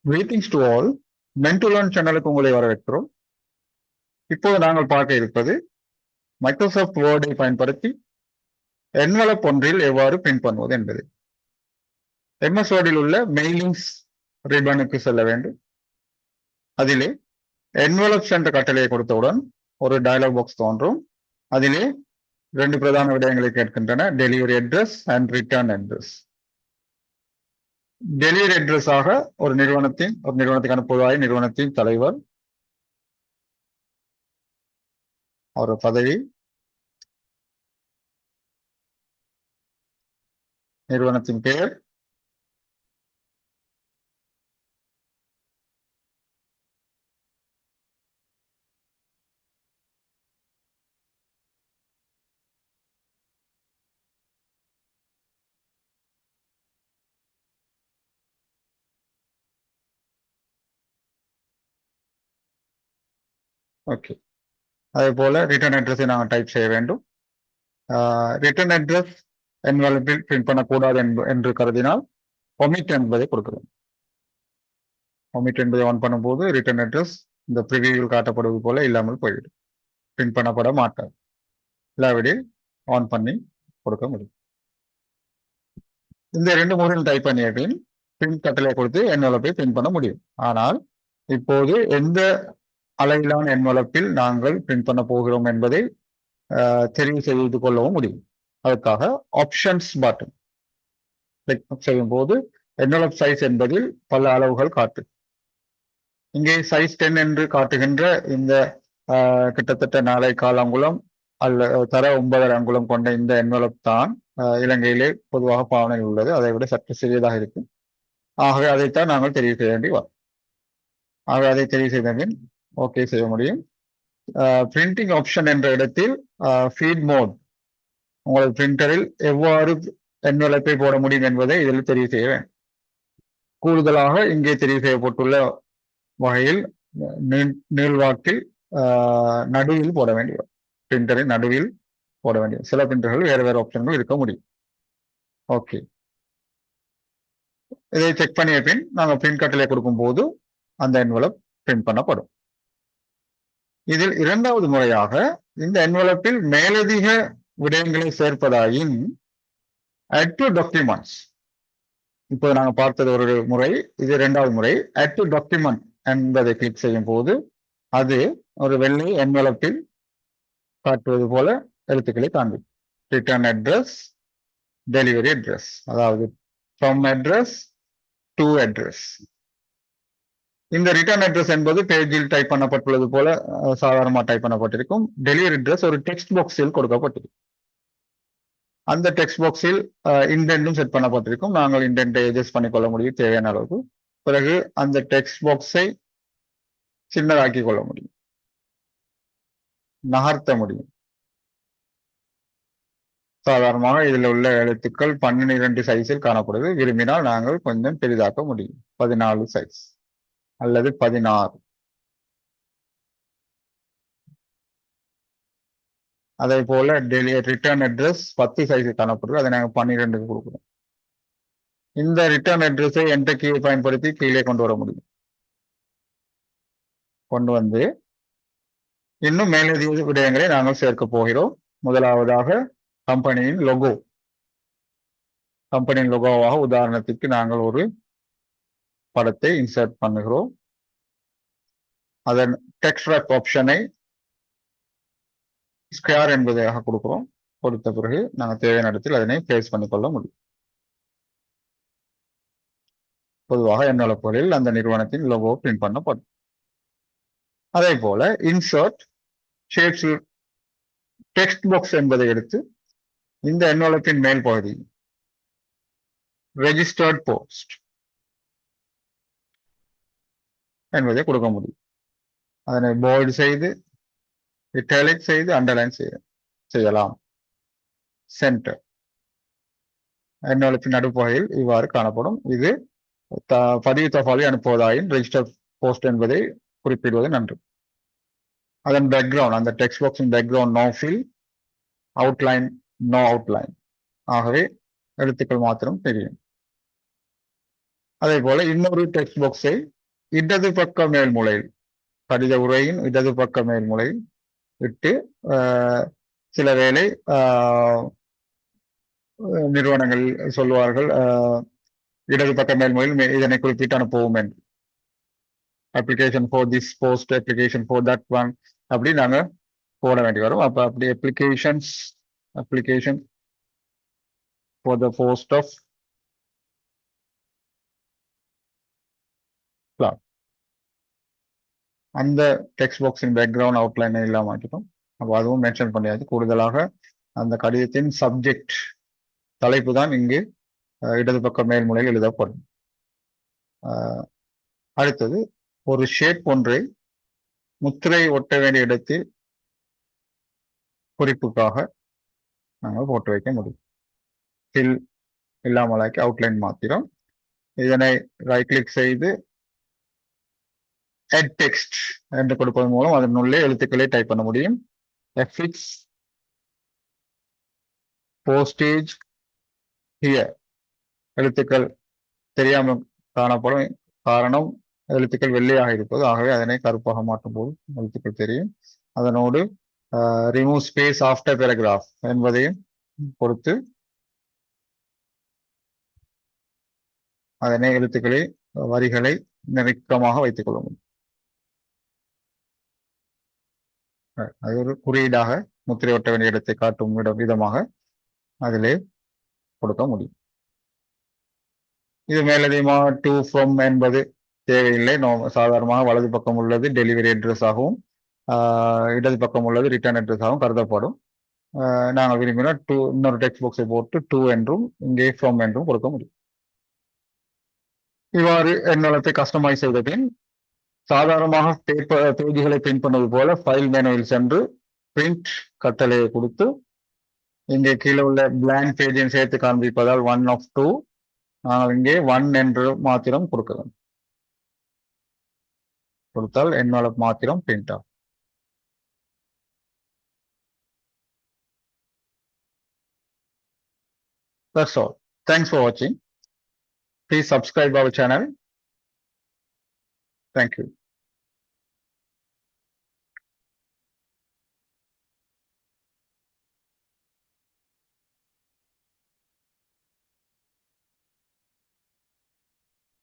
Greetings to all. Meant to Learn சேனலுக்கு உங்களை வரவேற்கிறோம். இப்போது நாங்கள் பார்க்க இருப்பது மைக்ரோசாஃப்ட் வேர்டை பயன்படுத்தி என்வலப் ஒன்றில் எவ்வாறு பிரிண்ட் பண்ணுவது என்பது. எம்எஸ் வேர்டில் உள்ள மெயிலிங்ஸ் ரிப்பனுக்கு செல்ல வேண்டும். அதிலே என்வலப்ஸ் என்ற கட்டளையை கொடுத்தவுடன் ஒரு டயலாக் பாக்ஸ் தோன்றும். அதிலே ரெண்டு பிரதான விடயங்களை கேட்கின்றன: delivery address and return address. Delivery address ஆக ஒரு நிறுவனத்துக்கு அனுப்புவதாய் நிறுவனத்தின் தலைவர், அவர் பதவி, நிறுவனத்தின் பெயர், ஓகே. அதே போல ரிட்டர்ன் அட்ரஸை நாங்கள் டைப் செய்ய வேண்டும். ரிட்டர்ன் அட்ரஸ் என்வலப்பில் பிரிண்ட் பண்ணக்கூடாது என்று கருதினால் ஒமிட் என்பதை கொடுக்கிறோம். ஒமிட் என்பதை ஆன் பண்ணும்போது ரிட்டர்ன் அட்ரஸ் இந்த ப்ரிவியூவில் காட்டப்படுவது போல இல்லாமல் போய்விடும், பிரிண்ட் பண்ணப்பட மாட்டார். இல்லாவிடில் ஆன் பண்ணி கொடுக்க முடியும். இந்த இரண்டு முறையில் டைப் பண்ணிய பின் பிரிண்ட் கட்டளை கொடுத்து என்வலப்பை பிரிண்ட் பண்ண முடியும். ஆனால் இப்போது எந்த அளவிலான என்வலப்பில் நாங்கள் பிரிண்ட் பண்ண போகிறோம் என்பதை தெரிவு செய்து கொள்ளவும் முடியும். அதற்காக ஆப்ஷன்ஸ் பட்டன் கிளிக் செய்யும் போது என்வலப் சைஸ் என்பதில் பல அளவுகள் காட்டு. இங்கே சைஸ் 10 என்று காட்டுகின்ற இந்த கிட்டத்தட்ட 4 அங்குலம் தர 9 அங்குலம் கொண்ட இந்த என்வலப் தான் இலங்கையிலே பொதுவாக பாவனையில் உள்ளது. அதை விட சற்று சிறியதாக இருக்கும். ஆகவே அதைத்தான் நாங்கள் தெரிவு செய்ய வேண்டி வரும். ஆகவே அதை தெரிவு செய்த பின் ஓகே செய்ய முடியும். பிரிண்டிங் ஆப்ஷன் என்ற இடத்தில் ஃபீட் மோட், உங்களது பிரிண்டரில் எவ்வாறு என்வலப்பை போட முடியும் என்பதை இதில் தெரிவு செய்ய வேண்டும். கூடுதலாக இங்கே தெரிவு செய்யப்பட்டுள்ள வகையில் நீள்வாக்கில் நடுவில் போட வேண்டிய, பிரிண்டரின் நடுவில் போட வேண்டிய. சில பிரிண்டர்கள் வேறு வேறு ஆப்ஷன்கள் இருக்க முடியும். ஓகே, இதை செக் பண்ணிய பின் நாங்கள் பிரிண்ட் கட்டளை கொடுக்கும் போது அந்த என்வலப் பிரிண்ட் பண்ணப்படும். இதில் இரண்டாவது முறையாக இந்த என்வலப்பில் மேலதிக விடயங்களை சேர்ப்பதாயின் add to documents, இப்போ நாங்கள் பார்த்தது ஒரு முறை, இது இரண்டாவது முறை. add to document என்பதை கிளிக் செய்யும் போது அது ஒரு வெள்ளை என்வலப்பில் காட்டுவது போல எழுத்துக்களை காண்பிக்கும். ரிட்டர்ன் அட்ரஸ், டெலிவரி அட்ரஸ், அதாவது ஃப்ரம் அட்ரஸ் டு அட்ரஸ். இந்த ரிட்டர்ன் அட்ரஸ் என்பது பேஜில் டைப் பண்ணப்பட்டுள்ளது போல சாதாரணமாக டைப் பண்ணப்பட்டிருக்கும். டெலிவரி அட்ரஸ் ஒரு டெக்ஸ்ட் பாக்ஸில் கொடுக்கப்பட்டிருக்கும். அந்த டெக்ஸ்ட் பாக்ஸில் இண்டென்ட்டும் செட் பண்ணப்பட்டிருக்கும். நாங்கள் இண்டென்ட்டை அட்ஜஸ்ட் பண்ணிக்கொள்ள முடியும் தேவையான அளவுக்கு. பிறகு அந்த டெக்ஸ்ட் பாக்ஸை சின்னதாக்கி கொள்ள முடியும், நகர்த்த முடியும். சாதாரணமாக இதில் உள்ள எழுத்துக்கள் 12 சைஸில் காணப்படுது. விரும்பினால் நாங்கள் கொஞ்சம் பெரிதாக்க முடியும், 14 சைஸ் அல்லது 16. அதே போல ரிட்டர்ன் அட்ரஸ் 10 சைஸில் காணப்படுது, அதை நாங்கள் 12க்கு கொடுக்குறோம். இந்த ரிட்டர்ன் அட்ரஸை என்டர் கீயை பயன்படுத்தி கீழே கொண்டு வர முடியும். கொண்டு வந்து இன்னும் மேலதிக விடயங்களை நாங்கள் சேர்க்க போகிறோம். முதலாவதாக கம்பெனியின் லோகோ. கம்பெனியின் லோகோவாக உதாரணத்துக்கு நாங்கள் ஒரு படத்தை இன்சர்ட் பண்ணுகிறோம். அதன் டெக்ஸ்ட் ராப் ஆப்ஷனை ஸ்கொயர் என்பதாக கொடுக்கிறோம். கொடுத்த பிறகு நாங்கள் தேவையான இடத்தில் அதனை பிளேஸ் பண்ணிக்கொள்ள முடியும். பொதுவாக என்வலப்புகளில் அந்த நிறுவனத்தின் லோகோ பிரிண்ட் பண்ணப்படும். அதே போல இன்சர்ட் ஷேப்ஸ் டெக்ஸ்ட் பாக்ஸ் என்பதை எடுத்து இந்த என்வலப்பின் மேல் பகுதி ரெஜிஸ்டர்ட் போஸ்ட் என்பதை கொடுக்க முடியும். அதனை போல்டு செய்து, இட்டாலிக் செய்து, அண்டர்லைன் செய்யலாம். சென்டர் என்வலப்பின் நடுப்பகுதியில் இவ்வாறு காணப்படும். இது பதிவு தபாலை அனுப்புவதாயின் ரெஜிஸ்டர் போஸ்ட் என்பதை குறிப்பிடுவது நன்று. அதன் பேக்ரவுண்ட், அந்த டெக்ஸ்ட் பாக்ஸின் background no fill, outline no outline, ஆகவே எழுத்துக்கள் மாத்திரம் தெரியும். அதே போல இன்னொரு டெக்ஸ்ட் பாக்ஸை இடது பக்க மேல்முளையில் கடித உரையின் இடது பக்க மேல்முளையில் இட்டு சில வேளை நிறுவனங்கள் சொல்வார்கள் இடது பக்க மேல்முறையில் இதனை குறிப்பிட்டு அனுப்புவோம் என்று application for this post application for that one அப்படி நாங்க போட வேண்டி வரும். அப்ப அப்படி application for the post of clerk அந்த டெக்ஸ்ட் பாக்ஸின் பேக்ரவுண்ட் அவுட்லைனை இல்லாம ஆக்கிட்டோம். அப்போ அதுவும் மென்ஷன் பண்ணியாச்சு. கூடுதலாக அந்த கடிதத்தின் சப்ஜெக்ட் தலைப்பு தான் இங்கு இடது பக்க மேல்முனையில் எழுதப்படும். அடுத்தது ஒரு ஷேப் ஒன்றை முத்திரை ஒட்ட வேண்டிய இடத்தில் குறிப்புக்காக நாங்கள் போட்டு வைக்க முடியும். ஃபில் இல்லாமலாக்கி அவுட்லைன் மாத்திரம். இதனை ரைட் கிளிக் செய்து add text என்று கொடுப்பதன் மூலம் அதனுள்ளே எழுத்துக்களை டைப் பண்ண முடியும். affix postage here எழுத்துக்கள் தெரியாமல் காணப்படும். காரணம் எழுத்துக்கள் வெள்ளையாக இருப்பது. ஆகவே அதனை கருப்பாக மாற்றும் போது எழுத்துக்கள் தெரியும். அதனோடு ரிமூவ் ஸ்பேஸ் ஆஃப்டர் பேராகிராஃப் என்பதையும் பொறுத்து அதனை எழுத்துக்களை வரிகளை நெருக்கமாக வைத்துக் கொள்ள முடியும். அது ஒரு குறியீடாக முத்திரை ஒட்ட வேண்டிய இடத்தை காட்டும் விதமாக அதிலே கொடுக்க முடியும். இது மேலதிகமாக டு ஃப்ரம் என்பது தேவையில்லை. சாதாரணமாக வலது பக்கம் உள்ளது டெலிவரி அட்ரஸ் ஆகவும் இடது பக்கம் உள்ளது ரிட்டர்ன் அட்ரஸ் ஆகவும் கருதப்படும். நாங்கள் விரும்பினால் இன்னொரு டெக்ஸ்ட் பாக்ஸை போட்டு டு என்றும் இங்கே ஃப்ரம் என்றும் கொடுக்க முடியும். இவ்வாறு எண்ணளத்தை கஸ்டமைஸ் செய்த பின் சாதாரணமாக பேஜ்களை பிரிண்ட் பண்ணுவது போல ஃபைல் மெனுவில் சென்று பிரிண்ட் கட்டளையை கொடுத்து இங்கே கீழே உள்ள பிளாங்க் பேஜையும் சேர்த்து காண்பிப்பதால் 1 of 2 நாங்கள் இங்கே 1 என்று மாத்திரம் கொடுக்கலாம். கொடுத்தால் என்வலப் மாத்திரம் பிரிண்ட் ஆகும். That's all. Thanks for watching. Please subscribe our channel. Thank you.